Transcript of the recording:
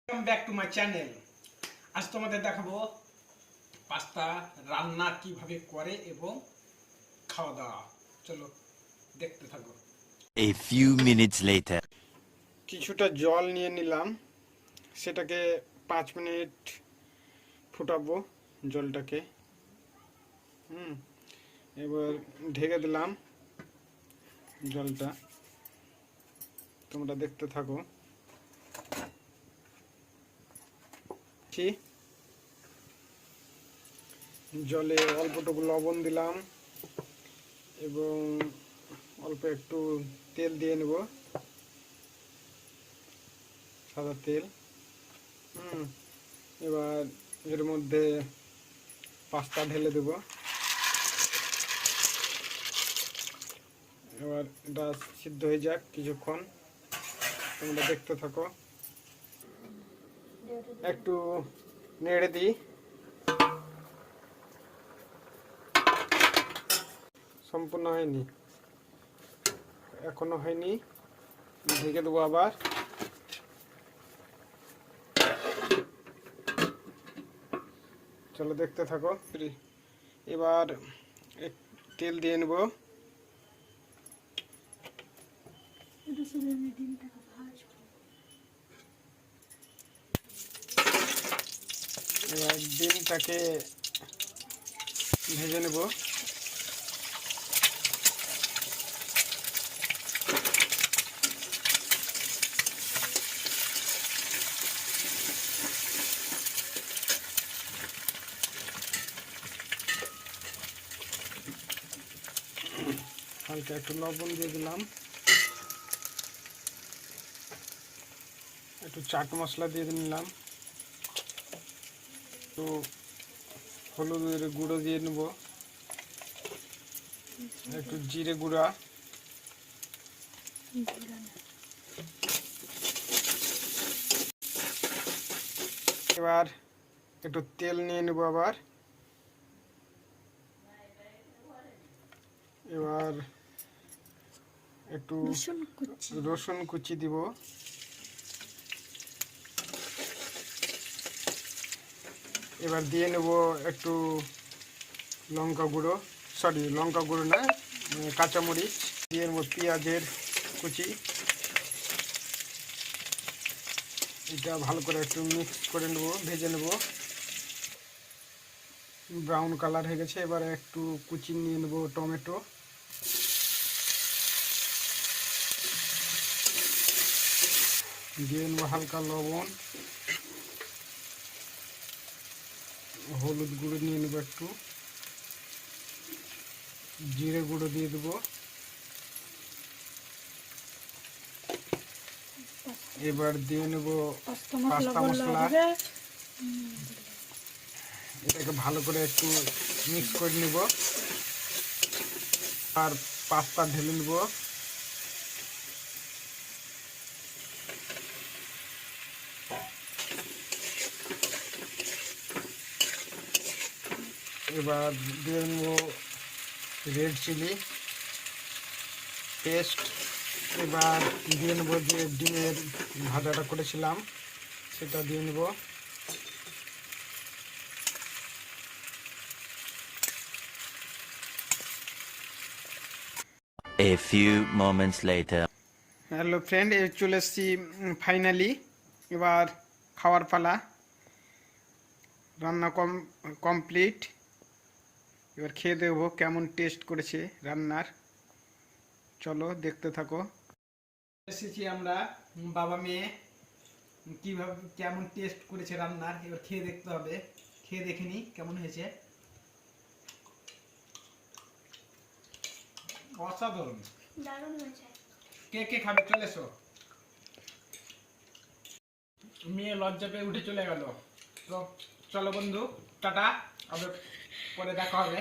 Welcome back to my channel. আজ তোমাদের দেখাবো পাস্তা রান্না কিভাবে করে এবং খাওয়া দাওয়া। চলো দেখতে থাকো। A few minutes later. কিছুটা জল নিয়ে নিলাম, সেটাকে 5 মিনিট ফুটাবো জলটাকে। এবার ঢেকে দিলাম জলটা, তোমরা দেখতে থাকো। জলে অল্পটুকু লবণ দিলাম এবং অল্প একটু তেল দিয়ে নেব, সাদা তেল। এবার এর মধ্যে পাস্তা ঢেলে দেব। এবার এটা সিদ্ধ হয়ে যাক কিছুক্ষণ, তোমরা দেখতে থাকো। একটু নেড়ে দিই, সম্পূর্ণ হয়নি, এখনো হয়নি, ঢেকে দেবো আবার। চলো দেখতে থাকো। এবার তেল দিয়ে নেব। এবার ডিমটাকে ভেজে নেব। হালকা একটু লবণ দিয়ে দিলাম, একটু চাট মশলা দিয়ে নিলাম, একটু হলুদের গুঁড়ো দিয়ে নেব, একটু জিরে গুঁড়া, এবার একটু তেল নিয়ে নেব আবার। এবার একটু রসুন কুচি দিব, এবার দিয়ে নেব একটু লঙ্কা গুঁড়ো, লঙ্কা গুঁড়ো না, কাঁচামরিচ দিয়ে নেব, পেঁয়াজের কুচি। এটা ভালো করে একটু মিক্স করে নেব, ভেজে নেব। ব্রাউন কালার হয়ে গেছে, এবার একটু কুচি নিয়ে নেব টমেটো, দিয়ে নেব হালকা লবণ, হলুদ গুঁড়ো নিয়ে নেব, একটু জিরে গুঁড়ো দিয়ে দেবো। এবার দিয়ে নেব পাস্তা মশলা, এটাকে ভালো করে একটু মিক্স করে নেব আর পাস্তা ঢেলে নেব। এবার দিয়ে নেব রেড চিলি পেস্ট। এবার দিয়ে নেব যে ডিমের ভাজাটা করেছিলাম সেটা দিয়ে নেব। A few moments later. Hello friend, চলে এসেছি ফাইনালি। এবার খাওয়ার পালা, রান্না কমপ্লিট। এবার খেয়ে দেখবো কেমন টেস্ট করেছে রান্নার। চলো দেখতে থাকো। এসেছি আমরা বাবা মেয়ে, কিভাবে কেমন টেস্ট করেছে রান্নার এবার খেয়ে দেখতে হবে। খেয়ে দেখে নি কেমন হয়েছে। অসাধারণ, দারুণ হয়েছে। কে কে খাবে চলে এসো। মেয়ে লজ্জা পেয়ে উঠে চলে গেল। তো চলো বন্ধু, টাটা, আবার পরে দেখা হবে।